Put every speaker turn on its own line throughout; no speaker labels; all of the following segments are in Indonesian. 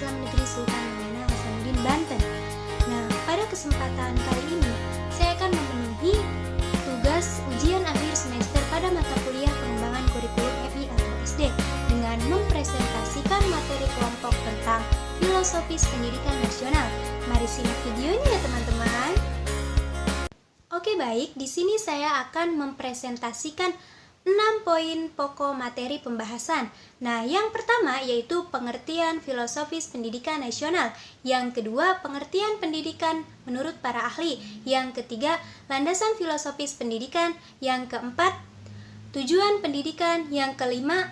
Islam Negeri Sultan Maulana Hasanuddin Banten. Nah, pada kesempatan kali ini saya akan memenuhi tugas ujian akhir semester pada mata kuliah pengembangan kurikulum FI atau SD dengan mempresentasikan materi kelompok tentang filosofis pendidikan nasional. Mari simak videonya ya teman-teman. Oke baik, di sini saya akan mempresentasikan 6 poin pokok materi pembahasan. Nah, yang pertama yaitu pengertian filosofis pendidikan nasional. Yang kedua, pengertian pendidikan menurut para ahli. Yang ketiga, landasan filosofis pendidikan. Yang keempat, tujuan pendidikan. Yang kelima,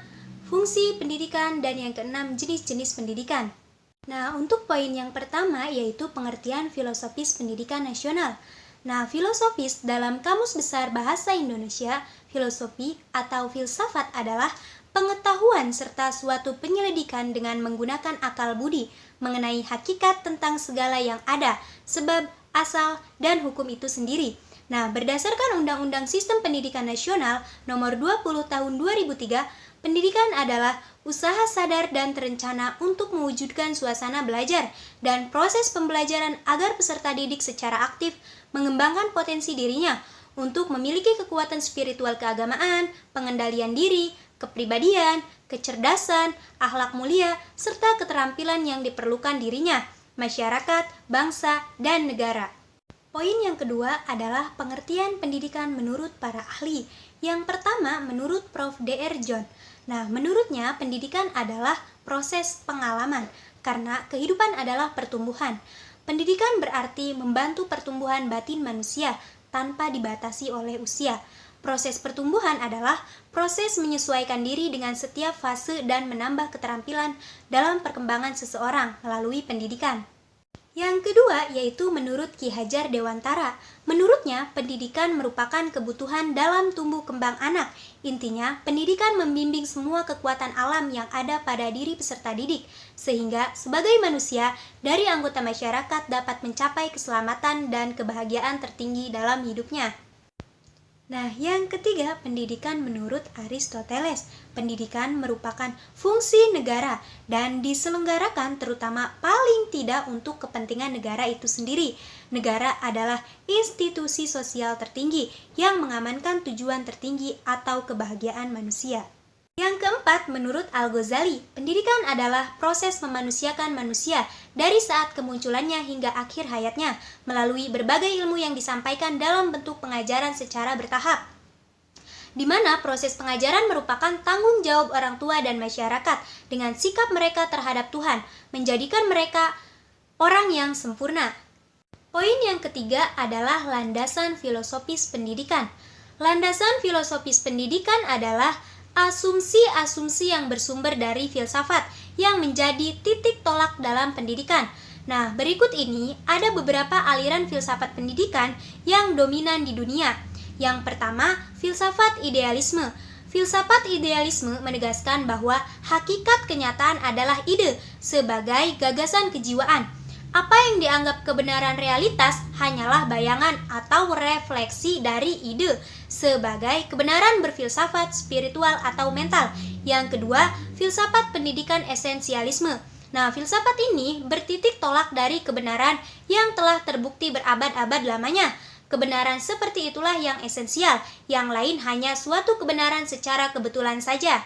fungsi pendidikan. Dan yang keenam, jenis-jenis pendidikan. Nah, untuk poin yang pertama yaitu pengertian filosofis pendidikan nasional. Nah, filosofis dalam Kamus Besar Bahasa Indonesia, filosofi atau filsafat adalah pengetahuan serta suatu penyelidikan dengan menggunakan akal budi mengenai hakikat tentang segala yang ada, sebab, asal, dan hukum itu sendiri. Nah, berdasarkan Undang-Undang Sistem Pendidikan Nasional Nomor 20 Tahun 2003, pendidikan adalah usaha sadar dan terencana untuk mewujudkan suasana belajar dan proses pembelajaran agar peserta didik secara aktif mengembangkan potensi dirinya untuk memiliki kekuatan spiritual keagamaan, pengendalian diri, kepribadian, kecerdasan, akhlak mulia, serta keterampilan yang diperlukan dirinya, masyarakat, bangsa, dan negara. Poin yang kedua adalah pengertian pendidikan menurut para ahli. Yang pertama menurut Prof. Dr. John. Nah, menurutnya pendidikan adalah proses pengalaman karena kehidupan adalah pertumbuhan. Pendidikan berarti membantu pertumbuhan batin manusia tanpa dibatasi oleh usia. Proses pertumbuhan adalah proses menyesuaikan diri dengan setiap fase dan menambah keterampilan dalam perkembangan seseorang melalui pendidikan. Yang kedua yaitu menurut Ki Hajar Dewantara. Menurutnya, pendidikan merupakan kebutuhan dalam tumbuh kembang anak. Intinya, pendidikan membimbing semua kekuatan alam yang ada pada diri peserta didik, sehingga sebagai manusia, dari anggota masyarakat dapat mencapai keselamatan dan kebahagiaan tertinggi dalam hidupnya. Nah, yang ketiga, pendidikan menurut Aristoteles. Pendidikan merupakan fungsi negara dan diselenggarakan terutama paling tidak untuk kepentingan negara itu sendiri. Negara adalah institusi sosial tertinggi yang mengamankan tujuan tertinggi atau kebahagiaan manusia. Yang keempat, menurut Al-Ghazali, pendidikan adalah proses memanusiakan manusia dari saat kemunculannya hingga akhir hayatnya melalui berbagai ilmu yang disampaikan dalam bentuk pengajaran secara bertahap, di mana proses pengajaran merupakan tanggung jawab orang tua dan masyarakat dengan sikap mereka terhadap Tuhan, menjadikan mereka orang yang sempurna. Poin yang ketiga adalah landasan filosofis pendidikan. Landasan filosofis pendidikan adalah asumsi-asumsi yang bersumber dari filsafat yang menjadi titik tolak dalam pendidikan. Nah, berikut ini ada beberapa aliran filsafat pendidikan yang dominan di dunia. Yang pertama, filsafat idealisme. Filsafat idealisme menegaskan bahwa hakikat kenyataan adalah ide sebagai gagasan kejiwaan. Apa yang dianggap kebenaran realitas hanyalah bayangan atau refleksi dari ide sebagai kebenaran berfilsafat, spiritual, atau mental. Yang kedua, filsafat pendidikan esensialisme. Nah, filsafat ini bertitik tolak dari kebenaran yang telah terbukti berabad-abad lamanya. Kebenaran seperti itulah yang esensial, yang lain hanya suatu kebenaran secara kebetulan saja.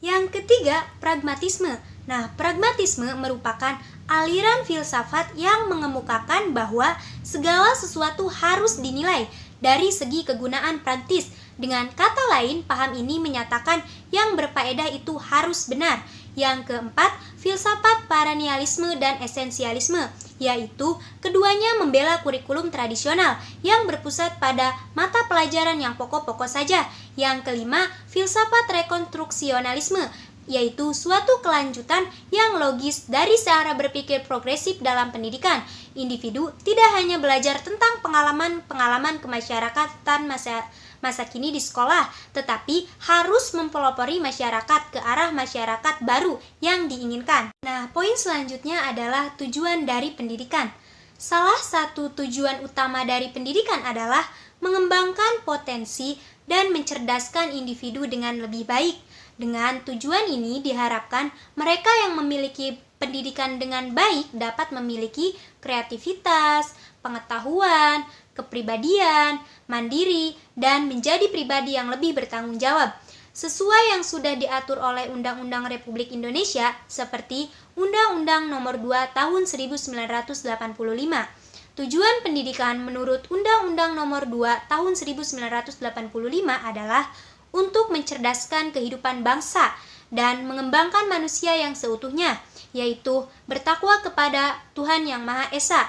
Yang ketiga, pragmatisme. Nah, pragmatisme merupakan aliran filsafat yang mengemukakan bahwa segala sesuatu harus dinilai dari segi kegunaan praktis. Dengan kata lain, paham ini menyatakan yang berfaedah itu harus benar. Yang keempat, filsafat perennialisme dan esensialisme, yaitu keduanya membela kurikulum tradisional yang berpusat pada mata pelajaran yang pokok-pokok saja. Yang kelima, filsafat rekonstruksionalisme, yaitu suatu kelanjutan yang logis dari cara berpikir progresif dalam pendidikan. Individu tidak hanya belajar tentang pengalaman kemasyarakatan masa kini di sekolah, tetapi harus mempelopori masyarakat ke arah masyarakat baru yang diinginkan. Nah, poin selanjutnya adalah tujuan dari pendidikan. Salah satu tujuan utama dari pendidikan adalah mengembangkan potensi dan mencerdaskan individu dengan lebih baik. Dengan tujuan ini diharapkan mereka yang memiliki pendidikan dengan baik dapat memiliki kreativitas, pengetahuan, kepribadian, mandiri, dan menjadi pribadi yang lebih bertanggung jawab, sesuai yang sudah diatur oleh Undang-Undang Republik Indonesia seperti Undang-Undang Nomor 2 Tahun 1985. Tujuan pendidikan menurut Undang-Undang Nomor 2 Tahun 1985 adalah untuk mencerdaskan kehidupan bangsa dan mengembangkan manusia yang seutuhnya, yaitu bertakwa kepada Tuhan Yang Maha Esa,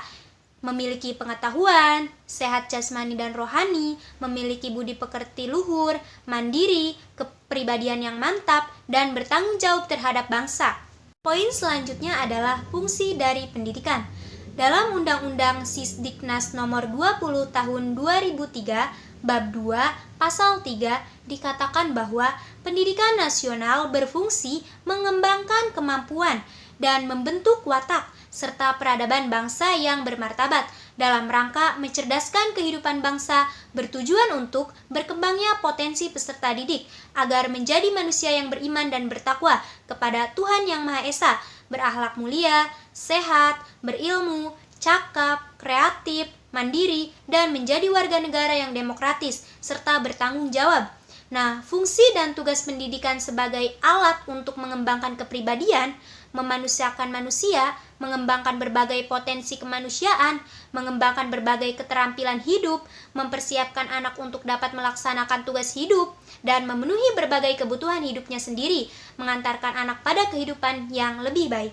memiliki pengetahuan, sehat jasmani dan rohani, memiliki budi pekerti luhur, mandiri, kepribadian yang mantap, dan bertanggung jawab terhadap bangsa. Poin selanjutnya adalah fungsi dari pendidikan. Dalam Undang-Undang Sisdiknas Nomor 20 Tahun 2003, Bab 2, Pasal 3 dikatakan bahwa pendidikan nasional berfungsi mengembangkan kemampuan dan membentuk watak serta peradaban bangsa yang bermartabat dalam rangka mencerdaskan kehidupan bangsa, bertujuan untuk berkembangnya potensi peserta didik agar menjadi manusia yang beriman dan bertakwa kepada Tuhan Yang Maha Esa, berakhlak mulia, sehat, berilmu, cakap, kreatif, mandiri, dan menjadi warga negara yang demokratis serta bertanggung jawab. Nah, fungsi dan tugas pendidikan sebagai alat untuk mengembangkan kepribadian, memanusiakan manusia, mengembangkan berbagai potensi kemanusiaan, mengembangkan berbagai keterampilan hidup, mempersiapkan anak untuk dapat melaksanakan tugas hidup, dan memenuhi berbagai kebutuhan hidupnya sendiri, mengantarkan anak pada kehidupan yang lebih baik.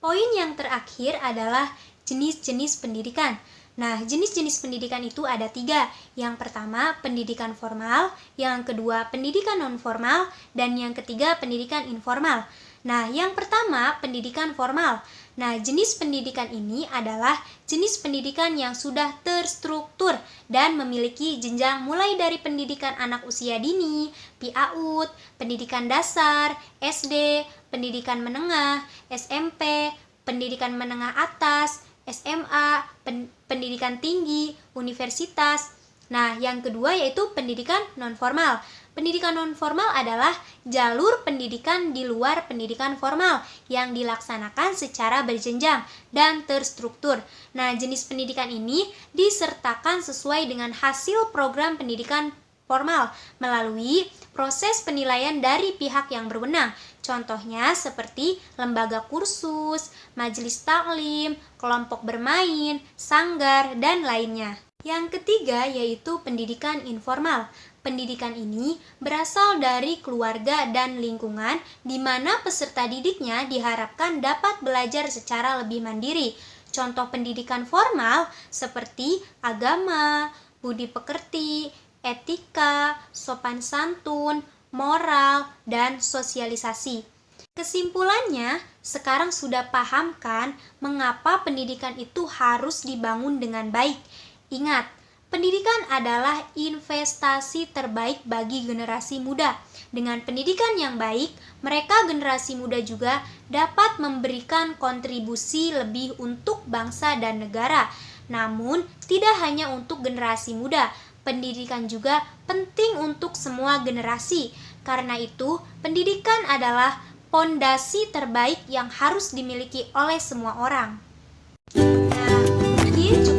Poin yang terakhir adalah jenis-jenis pendidikan. Nah, jenis-jenis pendidikan itu ada 3. Yang pertama, pendidikan formal, yang kedua, pendidikan non-formal, dan yang ketiga, pendidikan informal. Nah, yang pertama, pendidikan formal. Nah, jenis pendidikan ini adalah jenis pendidikan yang sudah terstruktur dan memiliki jenjang mulai dari pendidikan anak usia dini, PAUD, pendidikan dasar, SD, pendidikan menengah, SMP, pendidikan menengah atas, SMA, pendidikan tinggi, universitas. Nah, yang kedua yaitu pendidikan non-formal. Pendidikan non-formal adalah jalur pendidikan di luar pendidikan formal yang dilaksanakan secara berjenjang dan terstruktur. Nah, jenis pendidikan ini disertakan sesuai dengan hasil program pendidikan formal melalui proses penilaian dari pihak yang berwenang. Contohnya seperti lembaga kursus, majelis taklim, kelompok bermain, sanggar, dan lainnya. Yang ketiga yaitu pendidikan informal. Pendidikan ini berasal dari keluarga dan lingkungan di mana peserta didiknya diharapkan dapat belajar secara lebih mandiri. Contoh pendidikan formal seperti agama, budi pekerti, etika, sopan santun, moral, dan sosialisasi. Kesimpulannya, sekarang sudah paham kan mengapa pendidikan itu harus dibangun dengan baik. Ingat, pendidikan adalah investasi terbaik bagi generasi muda. Dengan pendidikan yang baik, mereka generasi muda juga dapat memberikan kontribusi lebih untuk bangsa dan negara. Namun, tidak hanya untuk generasi muda, pendidikan juga penting untuk semua generasi. Karena itu, pendidikan adalah pondasi terbaik yang harus dimiliki oleh semua orang. Nah, mungkin